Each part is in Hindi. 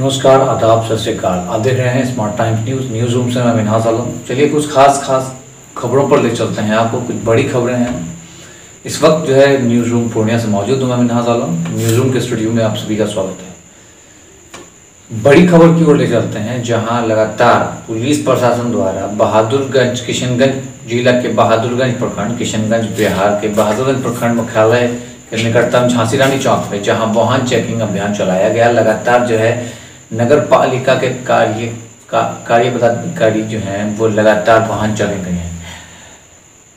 नमस्कार, आदाब, सत श्री अकाल। आप देख रहे हैं स्मार्ट टाइम्स न्यूज़ रूम से मैं मिनहास आलम। चलिए कुछ खास खबरों पर ले चलते हैं आपको। कुछ बड़ी खबरें हैं। इस वक्त जो है न्यूज़ रूम पूर्णिया से मौजूद हूँ मैं मिनहास आलम। न्यूज़ रूम के स्टूडियो में आप सभी का स्वागत है। बड़ी खबर की ओर ले चलते हैं, जहां लगातार पुलिस प्रशासन द्वारा बहादुरगंज किशनगंज जिला के बहादुरगंज प्रखंड, किशनगंज बिहार के बहादुरगंज प्रखंड मुख्यालय के निकटतम झांसी रानी चौक में जहां वाहन चेकिंग अभियान चलाया गया। लगातार जो है नगर पालिका के कार्य पदाधिकारी जो हैं वो लगातार वाहन चेकिंग कर रहे हैं।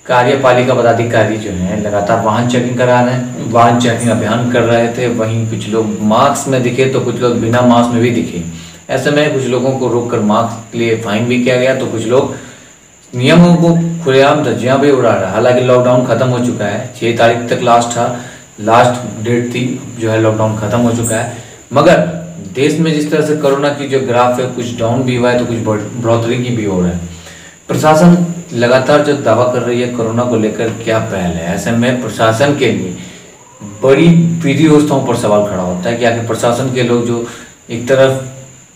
कार्यपालिका पदाधिकारी जो हैं लगातार वाहन चेकिंग करा रहे हैं, वाहन चेकिंग अभियान कर रहे थे। वहीं कुछ लोग मास्क में दिखे तो कुछ लोग बिना मास्क में भी दिखे। ऐसे में कुछ लोगों को रोककर मास्क के लिए फाइन भी किया गया, तो कुछ लोग नियमों को खुलेआम धज्जियां भी उड़ा रहे हैं। हालांकि लॉकडाउन खत्म हो चुका है, 6 तारीख तक लास्ट डेट थी, जो है लॉकडाउन खत्म हो चुका है। मगर देश में जिस तरह से कोरोना की जो ग्राफ है कुछ डाउन भी हुआ है तो कुछ बढ़ोतरी की भी हो रहा है। प्रशासन लगातार जो दावा कर रही है कोरोना को लेकर क्या पहल है, ऐसे में प्रशासन के लिए बड़ी विधि व्यवस्थाओं पर सवाल खड़ा होता है कि आखिर प्रशासन के लोग जो एक तरफ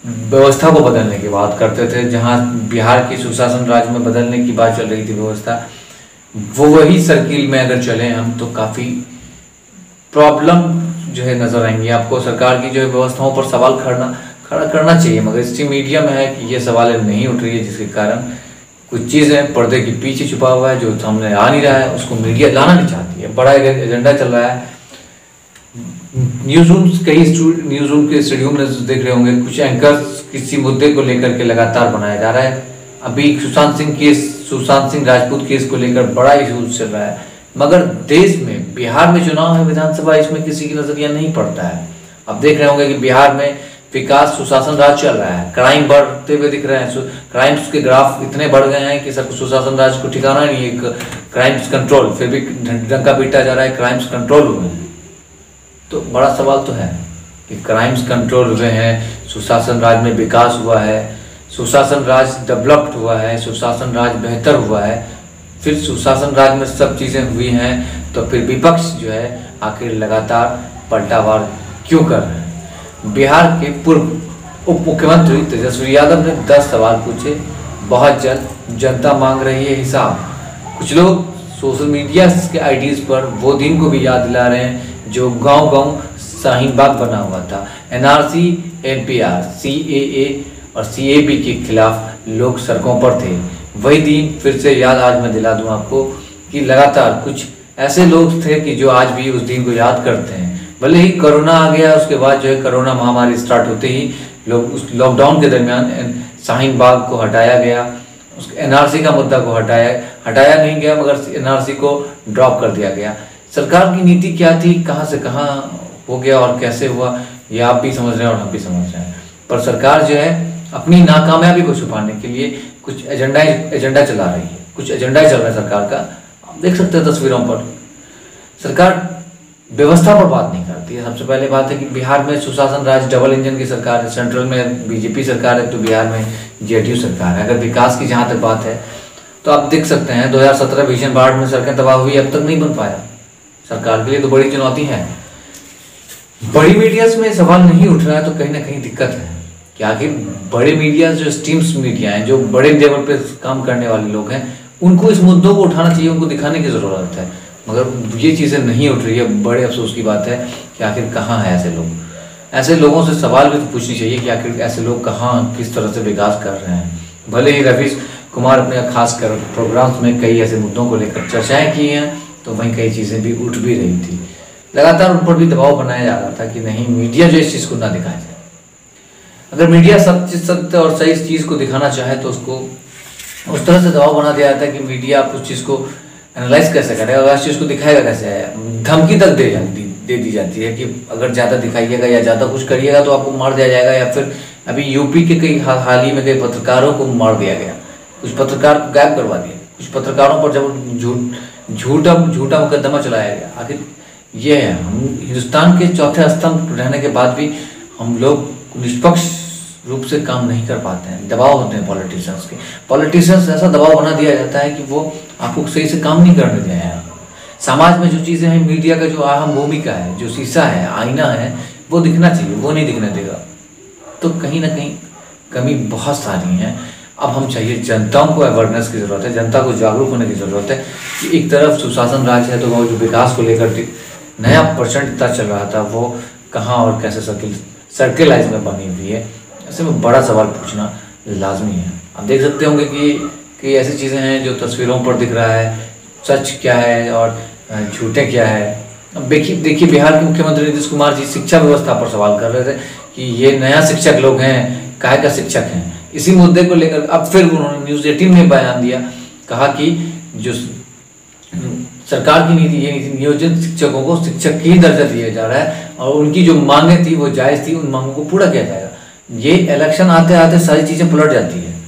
व्यवस्था को बदलने की बात करते थे, जहां बिहार की सुशासन राज्य में बदलने की बात चल रही थी व्यवस्था, वो वही सर्किल में अगर चले हम तो काफ़ी प्रॉब्लम जो है नजर आएंगी आपको। सरकार की जो है व्यवस्थाओं पर सवाल खड़ा करना चाहिए, मगर इसकी मीडिया में है कि ये सवाल नहीं उठ रही है, जिसके कारण कुछ चीज़ें पर्दे के पीछे छुपा हुआ है जो सामने आ नहीं रहा है, उसको मीडिया लाना नहीं चाहती है। बड़ा एजेंडा चल रहा है। न्यूज़ रूम के स्टूडियो में देख रहे होंगे, कुछ एंकर्स किसी मुद्दे को लेकर के लगातार बनाया जा रहा है। अभी सुशांत सिंह राजपूत केस को लेकर बड़ा इशू चल रहा है, मगर देश में बिहार में चुनाव है, विधानसभा, इसमें किसी की नजरिया नहीं पड़ता है। अब देख रहे होंगे कि बिहार में विकास सुशासन राज चल रहा है, क्राइम बढ़ते हुए दिख रहे हैं। क्राइम्स के ग्राफ इतने बढ़ गए हैं कि सब सुशासन राज को ठिकाना नहीं है। क्राइम्स कंट्रोल, फिर भी डंका पीटा जा रहा है, क्राइम्स कंट्रोल हुए हैं। तो बड़ा सवाल तो है कि क्राइम्स कंट्रोल हुए हैं, सुशासन राज में विकास हुआ है, सुशासन राज डेवलप्ड हुआ है, सुशासन राज बेहतर हुआ है, फिर सुशासन राज में सब चीज़ें हुई हैं, तो फिर विपक्ष जो है आखिर लगातार पलटावार क्यों कर रहे हैं। बिहार के पूर्व उप मुख्यमंत्री तेजस्वी यादव ने 10 सवाल पूछे। बहुत जल्द जनता मांग रही है हिसाब। कुछ लोग सोशल मीडिया के आईडीज पर वो दिन को भी याद दिला रहे हैं जो गांव शाहीन बाग बना हुआ था। एनआरसी, एनपीआर, सीएए और सीएबी के खिलाफ लोग सड़कों पर थे। वही दिन फिर से याद आज मैं दिला दूं आपको कि लगातार कुछ ऐसे लोग थे कि जो आज भी उस दिन को याद करते हैं। भले ही कोरोना आ गया, उसके बाद जो है कोरोना महामारी स्टार्ट होते ही लोग उस लॉकडाउन के दरमियान शाहीन बाग को हटाया गया, उस एनआरसी का मुद्दा को हटाया नहीं गया, मगर एनआरसी को ड्रॉप कर दिया गया। सरकार की नीति क्या थी, कहाँ से कहाँ हो गया और कैसे हुआ, ये आप भी समझ रहे हैं और हम भी समझ रहे हैं। पर सरकार जो है अपनी नाकामयाबी को छुपाने के लिए कुछ एजेंडा चला रही है, कुछ एजेंडा चल रहा है सरकार का। आप देख सकते हैं तस्वीरों पर। सरकार व्यवस्था पर बात नहीं करती है। सबसे पहले बात है कि बिहार में सुशासन राज डबल इंजन की सरकार है, सेंट्रल में बीजेपी सरकार है तो बिहार में जेडीयू सरकार है। अगर विकास की जहाँ तक बात है तो आप देख सकते हैं 2017 भीषण बाढ़ में सड़कें तबाह हुई, अब तक नहीं बन पाया। सरकार के लिए तो बड़ी चुनौती है। बड़ी मीडिया में सवाल नहीं उठ रहा है तो कहीं ना कहीं दिक्कत है कि आखिर बड़े मीडिया जो स्ट्रीम्स मीडिया हैं, जो बड़े लेवल पे काम करने वाले लोग हैं, उनको इस मुद्दों को उठाना चाहिए, उनको दिखाने की ज़रूरत है, मगर ये चीज़ें नहीं उठ रही है। बड़े अफसोस की बात है कि आखिर कहाँ है ऐसे लोग। ऐसे लोगों से सवाल भी तो पूछनी चाहिए कि आखिर ऐसे लोग कहाँ किस तरह से विकास कर रहे हैं। भले ही रवीश कुमार अपने खासकर प्रोग्राम्स में कई ऐसे मुद्दों को लेकर चर्चाएँ की हैं, तो वहीं कई चीज़ें भी उठ भी रही थी। लगातार उन पर भी दबाव बनाया जा रहा था कि नहीं, मीडिया जो इस चीज़ को ना दिखाया जाए। अगर मीडिया सत्य और सही चीज़ को दिखाना चाहे तो उसको उस तरह से दबाव बना दिया जाता है कि मीडिया आप उस चीज़ को एनालाइज कैसे करेगा, उस चीज़ को दिखाएगा कैसे। धमकी तक दे दी जाती है कि अगर ज़्यादा दिखाइएगा या ज़्यादा कुछ करिएगा तो आपको मार दिया जाएगा। या फिर अभी यूपी के कई हाल ही में कई पत्रकारों को मार दिया गया, कुछ पत्रकार को गायब करवा दिया, कुछ पत्रकारों पर जब झूठा मुकदमा चलाया गया। आखिर ये है, हम हिंदुस्तान के चौथे स्तंभ रहने के बाद भी हम लोग निष्पक्ष रूप से काम नहीं कर पाते हैं। दबाव होते हैं पॉलिटिशियंस के। पॉलिटिशियंस ऐसा दबाव बना दिया जाता है कि वो आपको सही से काम नहीं करने दें। समाज में जो चीज़ें हैं, मीडिया का जो अहम भूमिका है, जो शीशा है, आईना है, वो दिखना चाहिए, वो नहीं दिखने देगा। तो कहीं ना कहीं कमी बहुत सारी है। अब हम चाहिए जनताओं को अवेयरनेस की ज़रूरत है, जनता को जागरूक होने की ज़रूरत है कि एक तरफ सुशासन राज है तो वो जो विकास को लेकर नया परसेंट चल रहा था वो कहाँ और कैसे सर्किलाइज में बनी हुई है, ऐसे में बड़ा सवाल पूछना लाजमी है। आप देख सकते होंगे कि ऐसी चीज़ें हैं जो तस्वीरों पर दिख रहा है, सच क्या है और झूठे क्या है। अब देखिए बिहार के मुख्यमंत्री नीतीश कुमार जी शिक्षा व्यवस्था पर सवाल कर रहे थे कि ये नया शिक्षक लोग हैं, काहे का शिक्षक हैं। इसी मुद्दे को लेकर अब फिर उन्होंने न्यूज़ 18 में बयान दिया, कहा कि जो सरकार की नीति ये नीति नियोजित शिक्षकों को शिक्षक की दर्जा दिया जा रहा है और उनकी जो मांगें थी वो जायज़ थी, उन मांगों को पूरा किया जाएगा। ये इलेक्शन आते आते सारी चीज़ें पलट जाती है।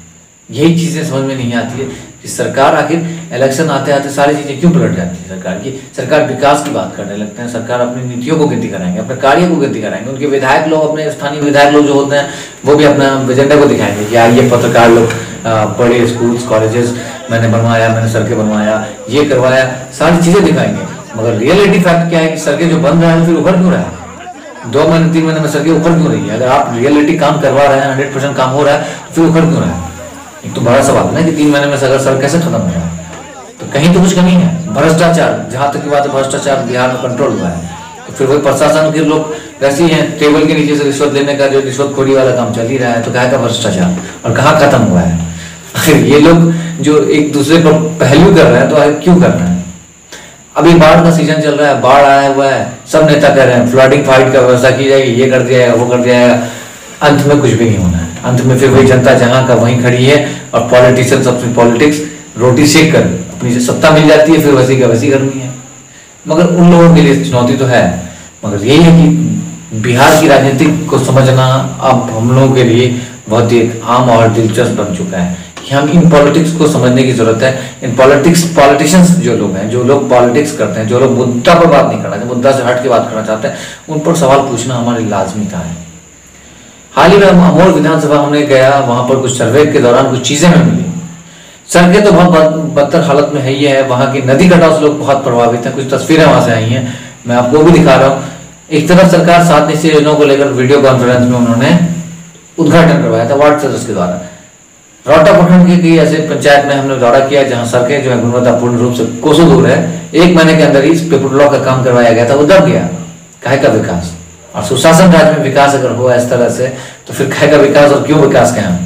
यही चीज़ें समझ में नहीं आती है कि सरकार आखिर इलेक्शन आते आते सारी चीज़ें क्यों पलट जाती है। सरकार विकास की बात करने लगते हैं, सरकार अपनी नीतियों को गिनती कराएंगे, अपने कार्यों को गिनती कराएंगे। उनके विधायक लोग, अपने स्थानीय विधायक लोग जो होते हैं वो भी अपना एजेंडा को दिखाएंगे कि ये पत्रकार लोग बड़े स्कूल्स कॉलेजेस मैंने बनवाया, मैंने सड़कें बनवाया, ये करवाया, सारी चीज़ें दिखाएंगे। मगर रियलिटी फैक्ट क्या है कि सड़कें जो बन रहा है फिर उभर क्यों रहा है? 2 महीने 3 महीने में सड़कें उभर क्यों रही है? अगर आप रियलिटी काम करवा रहे हैं, 100% काम हो रहा है तो फिर उभर क्यों रहा है? एक तो बड़ा सवाल है ना कि 3 महीने में सड़क कैसे खत्म हो रहा है? तो कहीं तो कुछ कमी है। भ्रष्टाचार, जहाँ तक की बात है भ्रष्टाचार बिहार में कंट्रोल हुआ है, तो फिर वही प्रशासन के लोग वैसे ही हैं, टेबल के नीचे से रिश्वत लेने का जो रिश्वतखोरी वाला काम चल ही रहा है, तो क्या का भ्रष्टाचार और कहाँ खत्म हुआ है? आखिर ये लोग जो एक दूसरे पर पहलू कर रहे हैं तो आखिर क्यों कर रहे हैं? अभी बाढ़ का सीजन चल रहा है, बाढ़ आया हुआ है, सब नेता कह रहे हैं फ्लडिंग फाइट का व्यवस्था की जाएगी, ये कर दिया जाएगा, वो कर दिया जाएगा। अंत में कुछ भी नहीं होना है। अंत में फिर वही जनता जहाँ का वहीं खड़ी है और पॉलिटिशियंस अपनी पॉलिटिक्स रोटी सेक कर अपनी सत्ता मिल जाती है, फिर वैसी का वैसी करनी है। मगर उन लोगों के लिए चुनौती तो है, मगर यही है कि बिहार की राजनीति को समझना अब हम लोगों के लिए बहुत ही आम और दिलचस्प बन चुका है कि हम इन पॉलिटिक्स को समझने की जरूरत है। इन पॉलिटिशियंस जो लोग हैं, जो लोग पॉलिटिक्स करते हैं, जो लोग मुद्दा पर बात नहीं करना चाहते, मुद्दा से हट के बात करना चाहते हैं, उन पर सवाल पूछना हमारी लाजमीता है। हाल ही में अमोल विधानसभा हमने गया, वहां पर कुछ सर्वे के दौरान कुछ चीजें हमें मिली। सड़कें तो बहुत बदतर हालत में है ही है, वहाँ की नदी कटाव से लोग बहुत प्रभावित हैं। कुछ तस्वीरें वहां से आई हैं, मैं आपको भी दिखा रहा हूँ। एक तरफ सरकार 7 निश्चय योजनाओं को लेकर वीडियो कॉन्फ्रेंस में उन्होंने उद्घाटन करवाया था वार्ड सदस्य के द्वारा। रौटा प्रखंड की ऐसे पंचायत में हमने दौरा किया जहां सड़कें जो है गुणवत्तापूर्ण रूप से कोसों दूर है। 1 महीने के अंदर ही इस पेपर ब्लॉक का काम करवाया गया था, वो दब गया। काहे का विकास? और सुशासन राज में विकास अगर हुआ इस तरह से तो फिर काहे का विकास और क्यों विकास कहें?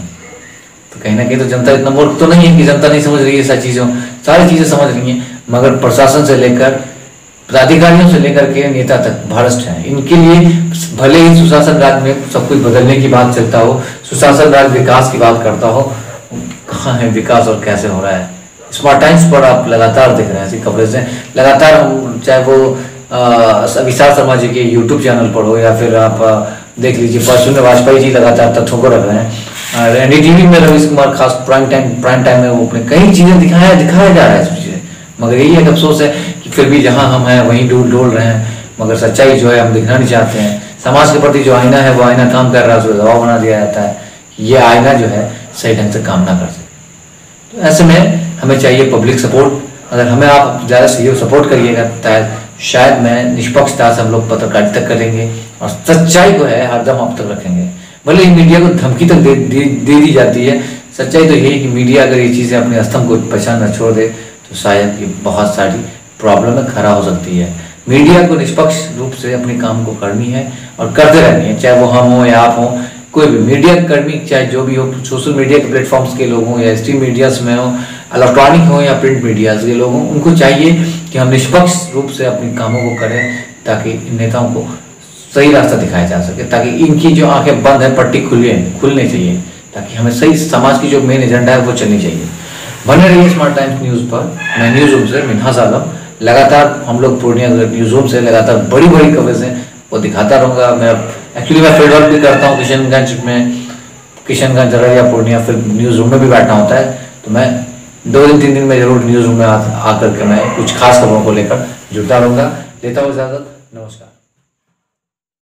तो कहीं ना कहीं तो जनता इतना मूर्ख तो नहीं है कि जनता नहीं समझ रही है सारी चीज़ों, सारी चीज़ें समझ रही हैं, मगर प्रशासन से लेकर पदाधिकारियों से लेकर के नेता तक भ्रष्ट है। इनके लिए भले ही सुशासन राज में सब कुछ बदलने की बात चलता हो, सुशासन राज विकास की बात करता हो, कहाँ है विकास और कैसे हो रहा है? स्मार्ट टाइम्स पर आप लगातार देख रहे हैं ऐसी खबरें से लगातार, चाहे वो विशाल शर्मा जी के यूट्यूब चैनल पर हो या फिर आप देख लीजिए प्रसून वाजपेयी जी लगातार तथ्यों को रख रहे हैं। एनडीटीवी में रवीश कुमार खास प्राइम टाइम में वो अपने कई चीज़ें दिखाया जा रहा है सब चीज़ें, मगर यही एक अफसोस है कि फिर भी जहाँ हम हैं वहीं डोल रहे हैं, मगर सच्चाई जो है हम दिखना नहीं चाहते हैं। समाज के प्रति जो आईना है वो आईना काम कर रहा है, उसको दबाव बना दिया जाता है, ये आईना जो है सही ढंग से काम ना कर सके। तो ऐसे में हमें चाहिए पब्लिक सपोर्ट। अगर हमें आप ज़्यादा सहयोग सपोर्ट करिएगा शायद मैं निष्पक्षता से हम लोग पत्रकारिता करेंगे और सच्चाई को है हरदम आप तक रखेंगे। भले ही मीडिया को धमकी तक दे दी जाती है, सच्चाई तो यही कि मीडिया अगर ये चीज़ें अपने स्तंभ को पहचानना छोड़ दे तो शायद ये बहुत सारी प्रॉब्लम में खड़ा हो सकती है। मीडिया को निष्पक्ष रूप से अपने काम को करनी है और करते रहनी है, चाहे वो हम हो या आप हो, कोई भी मीडिया कर्मी चाहे जो भी हो, सोशल मीडिया के प्लेटफॉर्म्स के लोग हों या स्ट्रीम मीडियाज में हो, इलेक्ट्रॉनिक हो या प्रिंट मीडियाज के लोग हों, उनको चाहिए कि हम निष्पक्ष रूप से अपने कामों को करें ताकि इन नेताओं को सही रास्ता दिखाया जा सके, ताकि इनकी जो आंखें बंद है पट्टी खुलनी चाहिए, ताकि हमें सही समाज की जो मेन एजेंडा है वो चलनी चाहिए। बने रहिए स्मार्ट टाइम्स न्यूज़ पर। मैं न्यूज़ रूम से मिन्हाज आलम, लगातार हम लोग पूर्णिया न्यूज़ रूम से लगातार बड़ी कवरेज है वो दिखाता रहूँगा। मैं फील्ड वर्क भी करता हूँ किशनगंज अररिया पूर्णिया, फिर न्यूज़ रूम में भी बैठना होता है, तो मैं 2 दिन 3 दिन में जरूर न्यूज़ रूम में आकर के मैं कुछ खास खबरों को लेकर जुड़ता रहूँगा। लेता हूँ इजाज़त, नमस्कार।